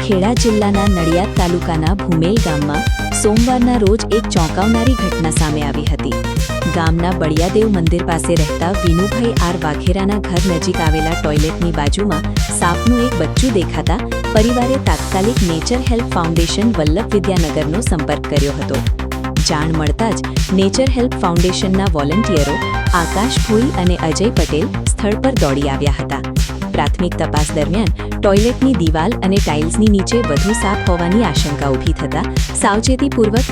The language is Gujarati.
ખેડા જિલ્લાના નડિયાદ તાલુકાના ભૂમેલ ગામમાં સોમવારના રોજ એક ચોંકાવનારી ઘટના સામે આવી હતી. ગામના બળિયાદેવ મંદિર પાસે રહેતા વિનુભાઈ આર વાઘેરાના ઘર નજીક આવેલા ટોયલેટની બાજુમાં સાપનું એક બચ્ચું દેખાતા પરિવારે તાત્કાલિક નેચર હેલ્પ ફાઉન્ડેશન વલ્લભ વિદ્યાનગરનો સંપર્ક કર્યો હતો. જાણ મળતા જ નેચર હેલ્પ ફાઉન્ડેશનના વોલન્ટિયરો આકાશ ભોઈ અને અજય પટેલ સ્થળ પર દોડી આવ્યા હતા. પ્રાથમિક તપાસ દરમિયાન ટોયલેટની દિવાલ અને ટાઇલ્સની નીચે વધુ સાપ હોવાની આશંકા ઊભી થતાં સાવચેતીપૂર્વક